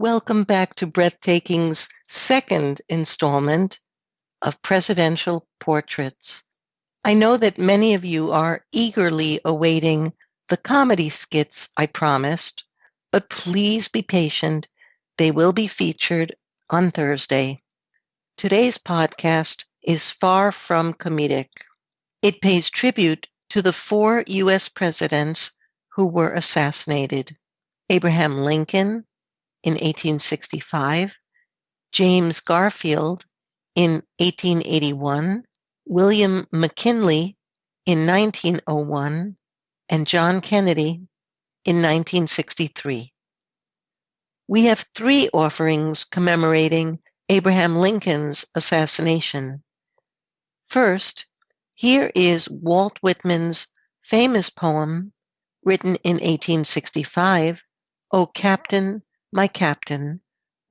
Welcome back to Breathtaking's second installment of Presidential Portraits. I know that many of you are eagerly awaiting the comedy skits I promised, but please be patient. They will be featured on Thursday. Today's podcast is far from comedic. It pays tribute to the four U.S. presidents who were assassinated: Abraham Lincoln in 1865, James Garfield in 1881, William McKinley in 1901, and John Kennedy in 1963. We have three offerings commemorating Abraham Lincoln's assassination. First, here is Walt Whitman's famous poem, written in 1865, "O Captain, My Captain,"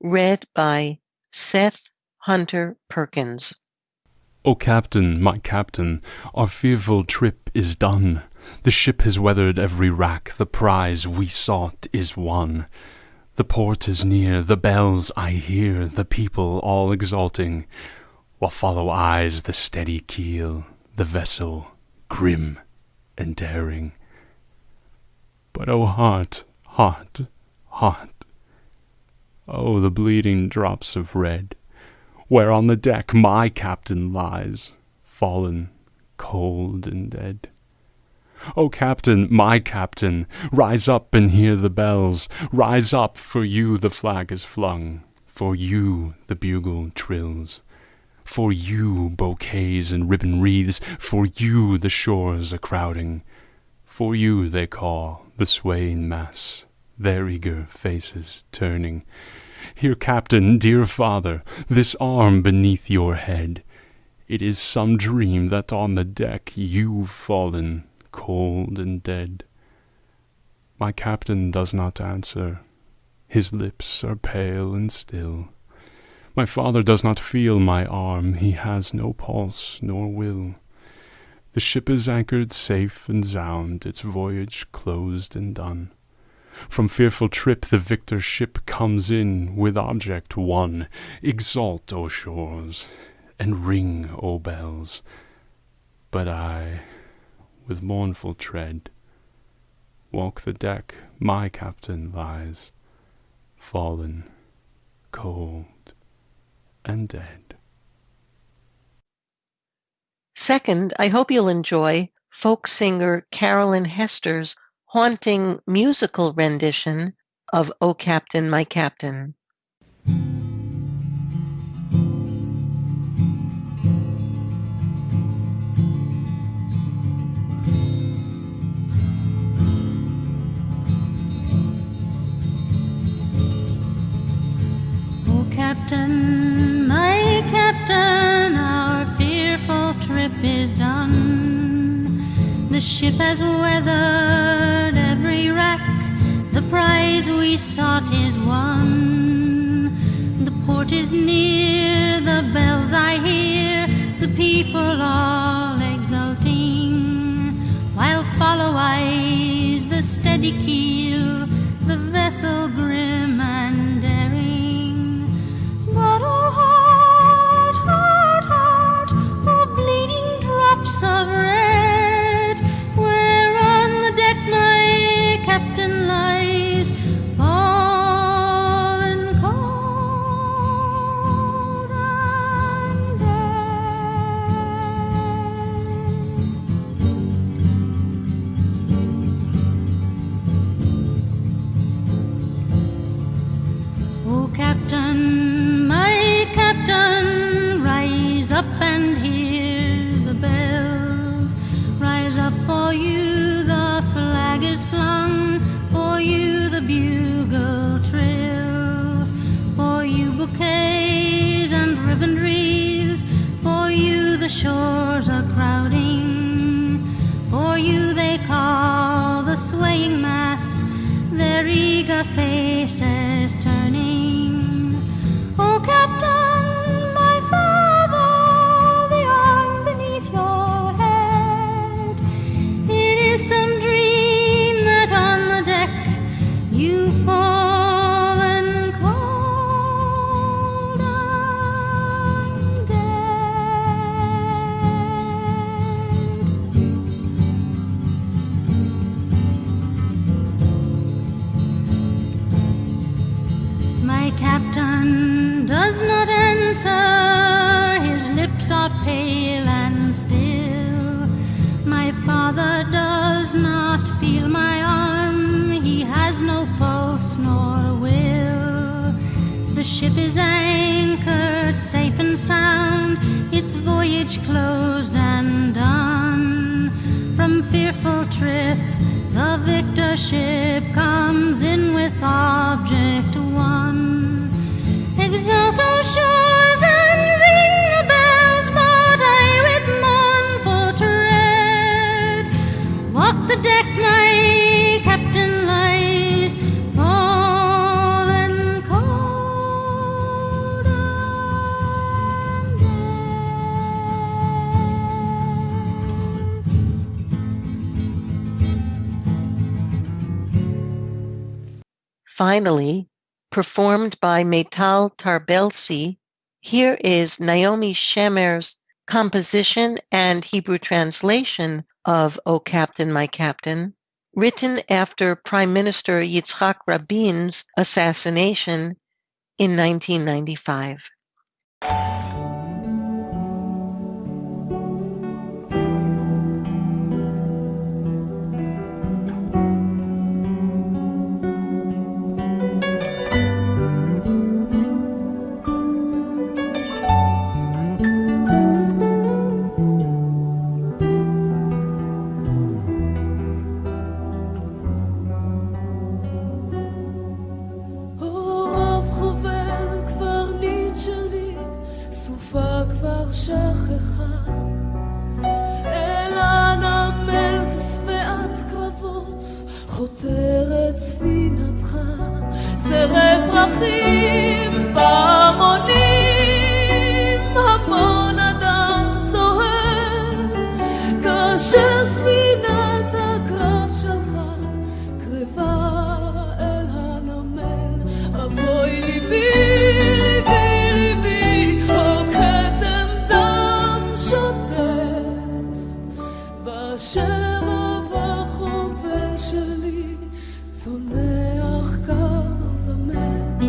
read by Seth Hunter Perkins. O Captain, my Captain, our fearful trip is done. The ship has weathered every rack, the prize we sought is won. The port is near, the bells I hear, the people all exulting, while follow eyes the steady keel, the vessel grim and daring. But O heart, heart, heart, oh, the bleeding drops of red, where on the deck my captain lies, fallen, cold and dead. O Captain, my Captain, rise up and hear the bells. Rise up, for you the flag is flung, for you the bugle trills. For you bouquets and ribbon wreaths, for you the shores are crowding. For you they call, the swaying mass, their eager faces turning. Here, Captain, dear father, this arm beneath your head. It is some dream that on the deck you've fallen, cold and dead. My captain does not answer. His lips are pale and still. My father does not feel my arm. He has no pulse nor will. The ship is anchored safe and sound, its voyage closed and done. From fearful trip the victor ship comes in with object won. Exult, O shores, and ring, O bells. But I, with mournful tread, walk the deck my captain lies, fallen, cold, and dead. Second, I hope you'll enjoy folk singer Carolyn Hester's haunting musical rendition of "O Captain, My Captain." O Captain, my Captain, our fearful trip is done. The ship has weathered every rack, the prize we sought is won. The port is near, the bells I hear, the people all exulting, while follow eyes the steady keel, the vessel grim and daring. But oh heart, heart, heart, oh bleeding drops of red, where on the deck my captain lies, fallen cold and dead. O Captain, my Captain, rise up and hear the bells. Rise up, for you the flag is flung, for you the bugle trills, for you bouquets and ribbon wreaths, for you the shores are crowding, for you they call the swaying mass, their eager faces turning. O Captain, my father, the arm beneath your head, it is some dream that on the deck you've fallen cold captain does not answer, his lips are pale and still. My father does not feel my arm, he has no pulse nor will. The ship is anchored safe and sound, its voyage closed and done. From fearful trip the victor ship comes in with object won. Exult, O shores, and ring the bells, but I with mournful tread walk the deck, my captain lies fallen cold and dead. Finally, performed by Meital Tarbelsi, here is Naomi Shemer's composition and Hebrew translation of O Captain, My Captain, written after Prime Minister Yitzhak Rabin's assassination in 1995. שכחה אל הנמל כשבעת קרבות חותרת ספינתך זרי פרחים בהמונים המון אדם צוהר כאשר ספינת הקרב שלך קרבה אל הנמל אבוי ליבי שרב החובל שלי צונח קר ומת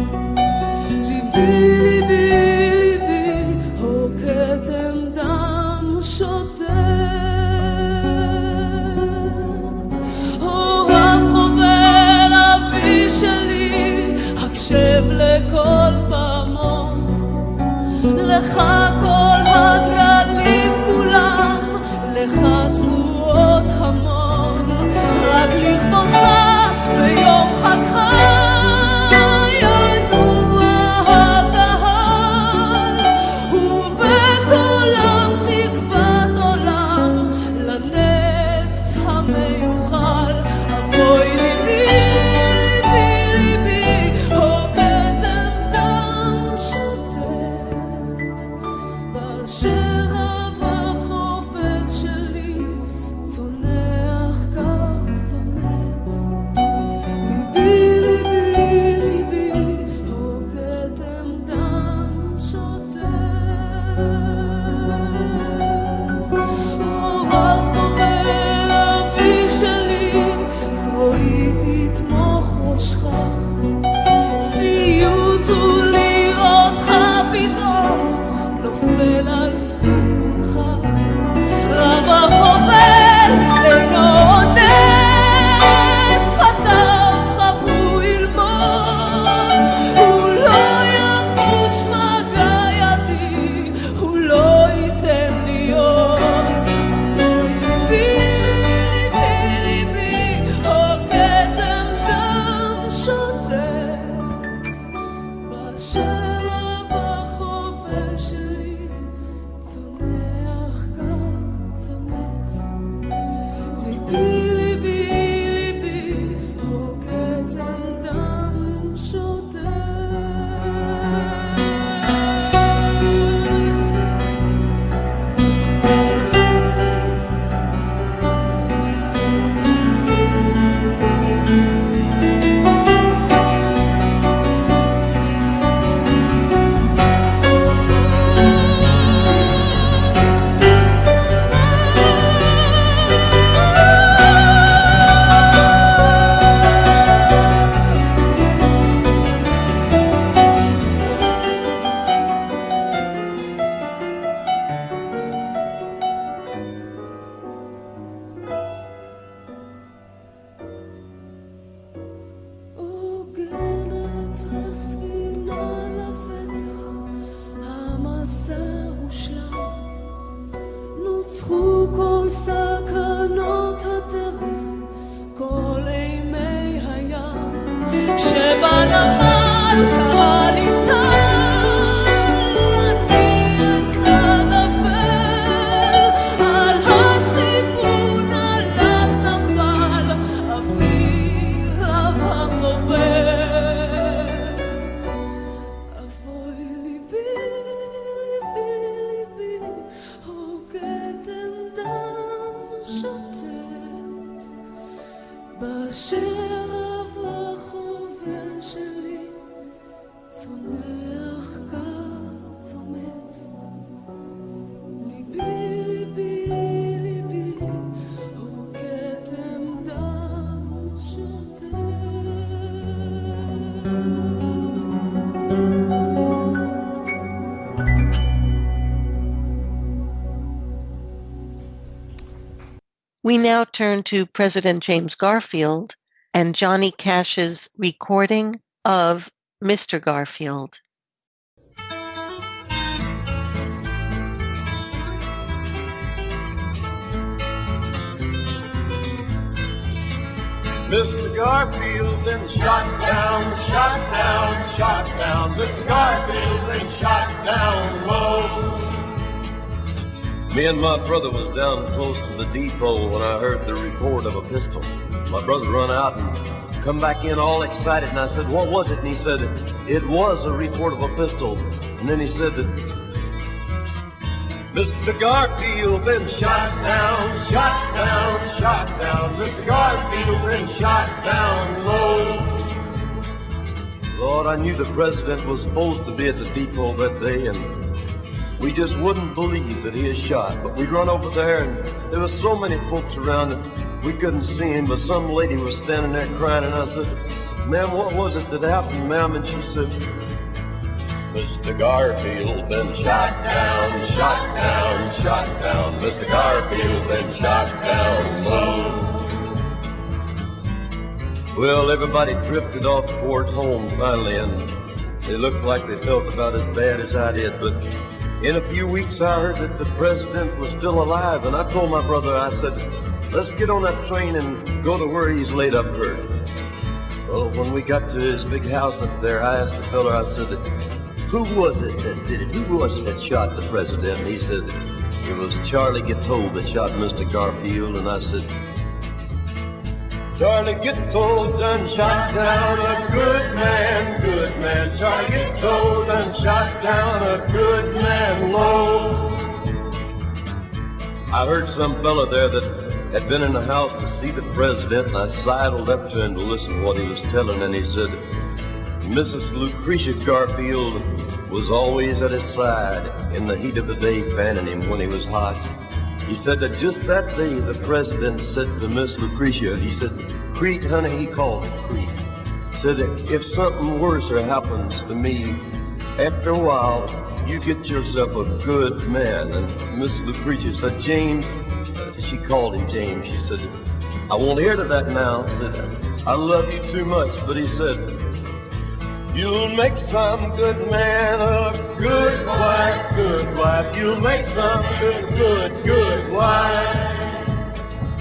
ליבי ליבי ליבי הו כתם דם שוטט הו רב חובל אבי שלי הקשב לכל פעמון לך כל הדגלים כולם לך תרועות המון רק לכבודך ביום חגך ינוע הקהל ובקולם תקוות עולם לנס המיוחל אבוי ליבי ליבי ליבי הו כתם דם שוטט בשרב החובל שלי צונח קר ומת ליבי ליבי ליבי הו כתם דם שוטט רב חובל אבי שלי זרועי תתמוך ראשך סיוט ולראותך פתאום נופל על סימונך רב החובל אינו עונה שפתיו חפרו ללמוד הוא לא יחוש מגע ידי הוא לא ייתן להיות ליבי ליבי ליבי הו כתם דם שוטט בשרב החובל שלי צונח קר ומת ליבי ליבי ליבי הו כתם דם שוטט כשבנמל קהל יצעד בצד אפל על הסיפון עליו נפל אביו המובל. אבוי ליבי ליבי ליבי הוגתם דם שוטט בשבע חובל שלי צונח קו ומת. ליבי ליבי ליבי הוגתם דם שוטט. We now turn to President James Garfield and Johnny Cash's recording of Mr. Garfield. Mr. Garfield been shot down, shot down, shot down. Mr. Garfield been shot down low. Me and my brother was down close to the depot when I heard the report of a pistol. My brother run out and come back in all excited, and I said, what was it? And he said, it was a report of a pistol. And then he said that Mr. Garfield been shot down, shot down, shot down. Mr. Garfield been shot down low. Lord, I knew the president was supposed to be at the depot that day, and we just wouldn't believe that he is shot. But we'd run over there, and there was so many folks around that we couldn't see him, but some lady was standing there crying, and I said, ma'am, what was it that happened, ma'am? And she said, Mr. Garfield been shot down, shot down, shot down. Mr. Garfield been shot down low. Well, everybody drifted off toward home finally, and they looked like they felt about as bad as I did. But in a few weeks, I heard that the president was still alive, and I told my brother, I said, let's get on that train and go to where he's laid up hurt. Well, when we got to his big house up there, I asked the fella, I said, who was it that did it? Who was it that shot the president? And he said, it was Charlie Gittold that shot Mr. Garfield. And I said, Charlie Gittold done shot down a good man, good man. Charlie Gittold done shot down a good man low. I heard some fella there that had been in the house to see the president, and I sidled up to him to listen to what he was telling, and he said, Mrs. Lucretia Garfield was always at his side in the heat of the day, fanning him when he was hot. He said that just that day the president said to Miss Lucretia, he said, Crete, honey, he called it Crete. Said that if something worse happens to me, after a while, you get yourself a good man. And Miss Lucretia said, James, she called him James, she said, I won't hear to that now. Said, I love you too much. But he said, you'll make some good man a good wife, good wife. You'll make some good wife.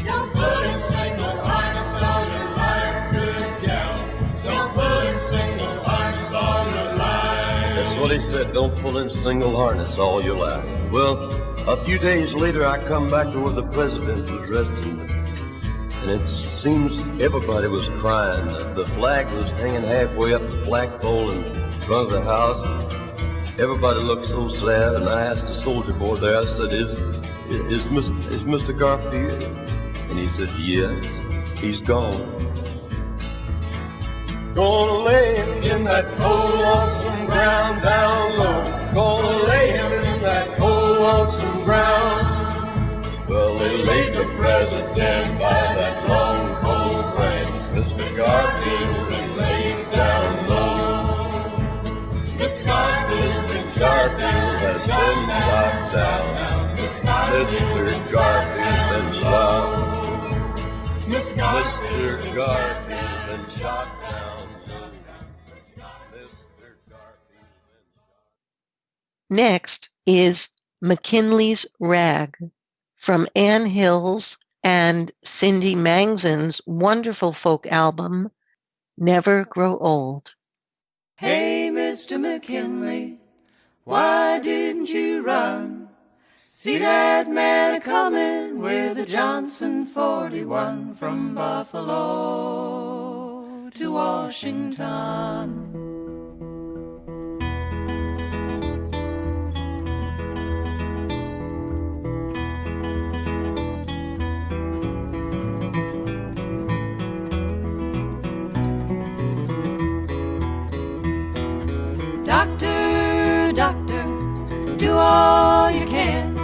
Don't put in single harness all your life, good gal. Don't put in single harness all your life. That's what he said, don't pull in single harness all your life. Well, a few days later, I come back to where the president was resting. And it seems everybody was crying. The flag was hanging halfway up the flagpole in front of the house. Everybody looked so sad, and I asked the soldier boy there, I said, is Mr. Garfield? And he said, yeah, he's gone. Gonna lay him in that cold, lonesome ground down low. Gonna lay him in that cold, lonesome ground. Well, they laid the president by that long, cold frame. Mr. Garfield is laid down low. Mr. Garfield has been shot down. Mr. Garfield been shot. Mr. Garfield been shot down. Next is McKinley's Rag from Ann Hill's and Cindy Mangzin's wonderful folk album, never grow old. Hey, Mr. McKinley, why didn't you run? See that man a-comin' with a Johnson 41 from Buffalo to Washington. Doctor, doctor, do all you can.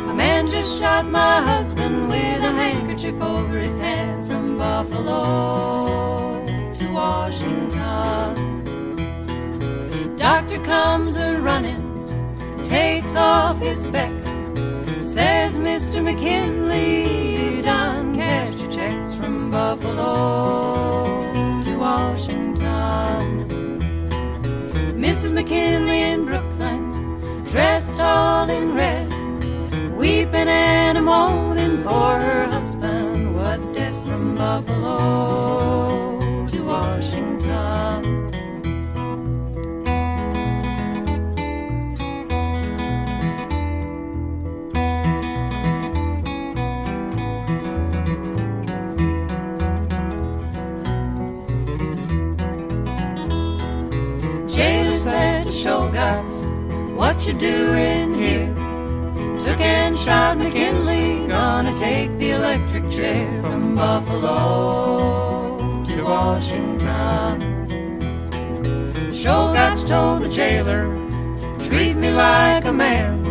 A man just shot my husband with a handkerchief over his head from Buffalo to Washington. Doctor comes a-running, takes off his specs, says, Mr. McKinley, you done cashed your checks from Buffalo to Washington. Mrs. McKinley in Brooklyn, dressed all in red, weeping and a-moaning for her husband was dead from Buffalo to Washington. Jailer said to Shoguts, what you doing here? Took and shot McKinley, gonna take the electric chair from Buffalo to Washington. Shoguts told the jailer, treat me like a man.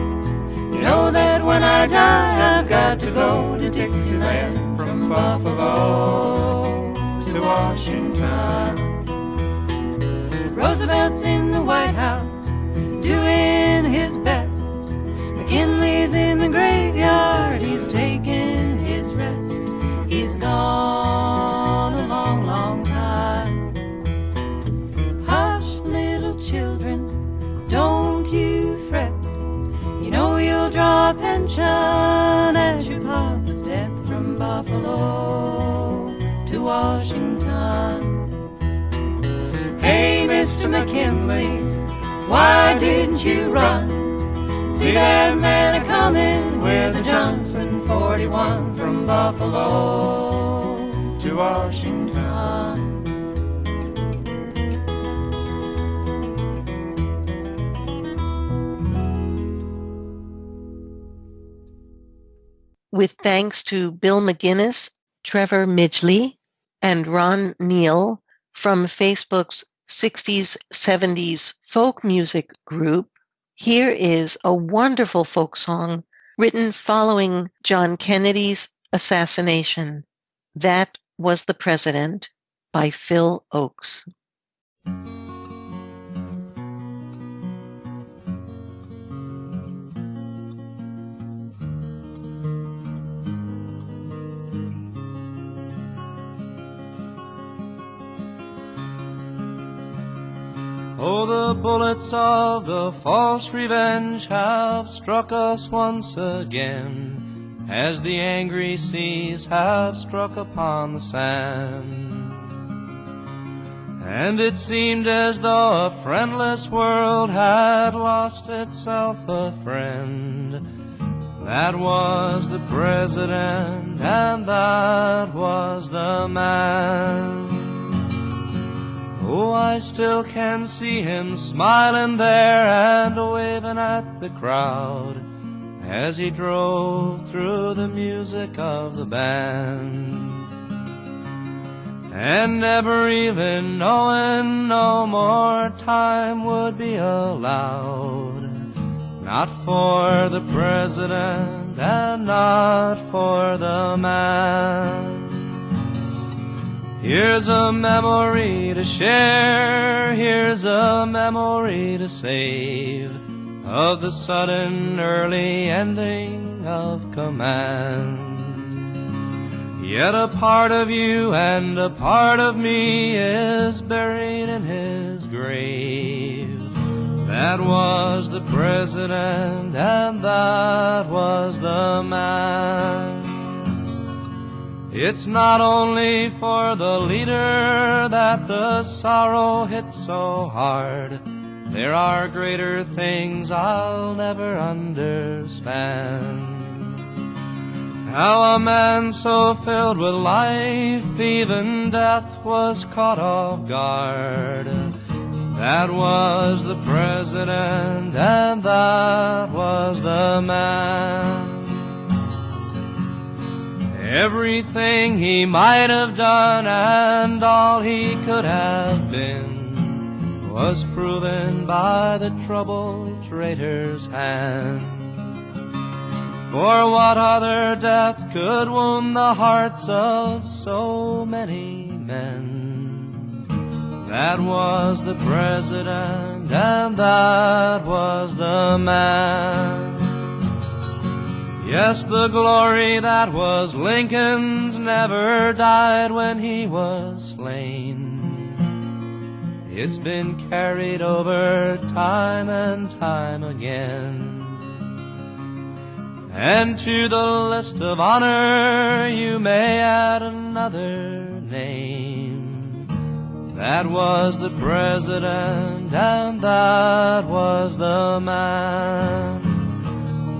You know that when I die I've got to go to Dixieland from Buffalo to Washington. Roosevelt's in the White House doing his best. McKinley's in the graveyard, he's taking his rest. He's gone a long, long time. Hush, little children, don't you fret. You know you'll draw a pension at your papa's death from Buffalo to Washington. Hey, Mr. McKinley, why didn't you run? See that man a-comin' with a Johnson 41 from Buffalo to Washington. With thanks to Bill McGinnis, Trevor Midgley, and Ron Neal from Facebook's 60s, 70s folk music group, here is a wonderful folk song written following John Kennedy's assassination. That Was the President by Phil Oakes. Oh, the bullets of the false revenge have struck us once again, as the angry seas have struck upon the sand. And it seemed as though a friendless world had lost itself a friend. That was the president, and that was the man. Oh, I still can see him smiling there and waving at the crowd as he drove through the music of the band. And never even knowing no more time would be allowed, not for the president and not for the man. Here's a memory to share, here's a memory to save, of the sudden early ending of command. Yet a part of you and a part of me is buried in his grave. That was the president and that was the man. It's not only for the leader that the sorrow hits so hard. There are greater things I'll never understand. How a man so filled with life, even death was caught off guard. That was the president, and that was the man. Everything he might have done and all he could have been was proven by the troubled traitor's hand. For what other death could wound the hearts of so many men? That was the president, and that was the man. Yes, the glory that was Lincoln's never died when he was slain. It's been carried over time and time again. And to the list of honor you may add another name. That was the president, and that was the man.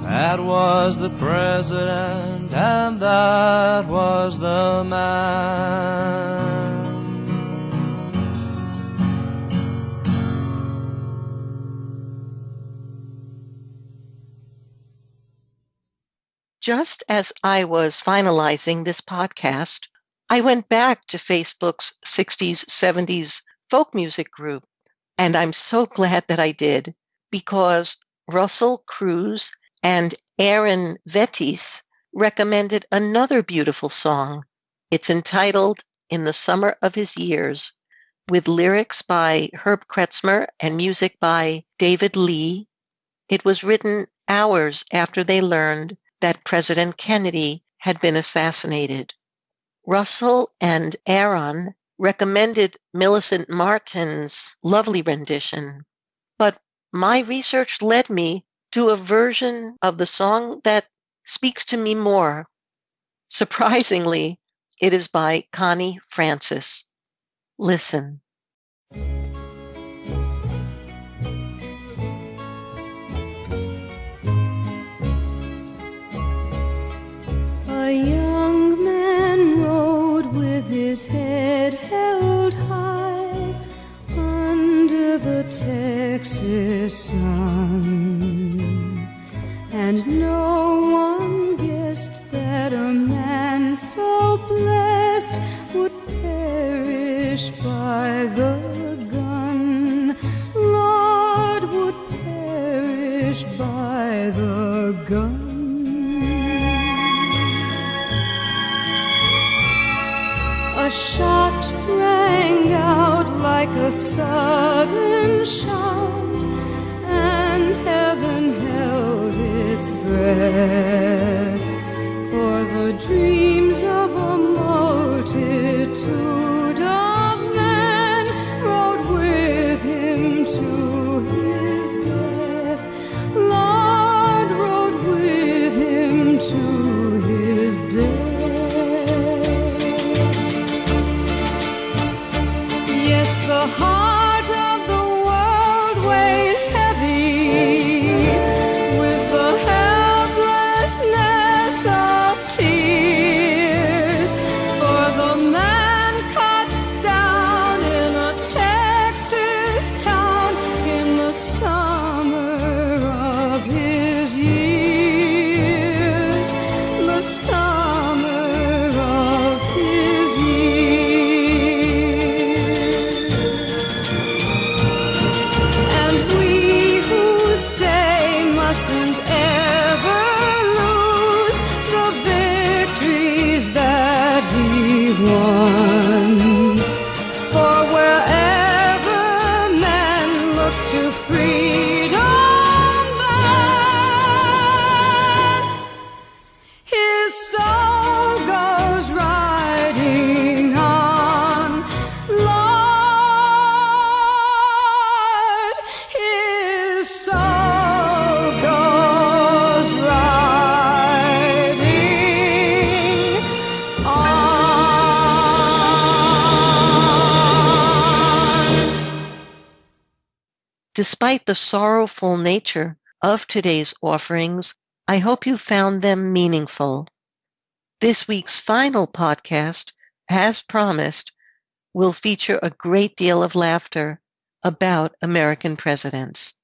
That was the president, and that was the man. Just as I was finalizing this podcast, I went back to Facebook's 60s, 70s folk music group, and I'm so glad that I did, because Russell Cruz and Aaron Vettis recommended another beautiful song. It's entitled In the Summer of His Years, with lyrics by Herb Kretzmer and music by David Lee. It was written hours after they learned that President Kennedy had been assassinated. Russell and Aaron recommended Millicent Martin's lovely rendition, but my research led me to a version of the song that speaks to me more. Surprisingly, it is by Connie Francis. Listen. A young man rode with his head held high under the Texas sun, and no one guessed that a man so blessed would perish by the gun. Lord, would perish by the gun. A shot rang out like a sudden shout, and heaven held its breath, for the dreams of a multitude of men rode with him to his death. Lord rode with him to his death. The heart of the world weighs heavy with the helplessness of tears for the man cut down in a Texas town in the summer of his years, the summer of his years. Mustn't ever lose the victories that he won. For wherever men look to freedom then, his soul goes riding on. Lord, his soul goes riding on. Despite the sorrowful nature of today's offerings, I hope you found them meaningful. This week's final podcast, as promised, will feature a great deal of laughter about American presidents.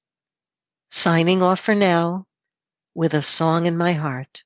Signing off for now with a song in my heart.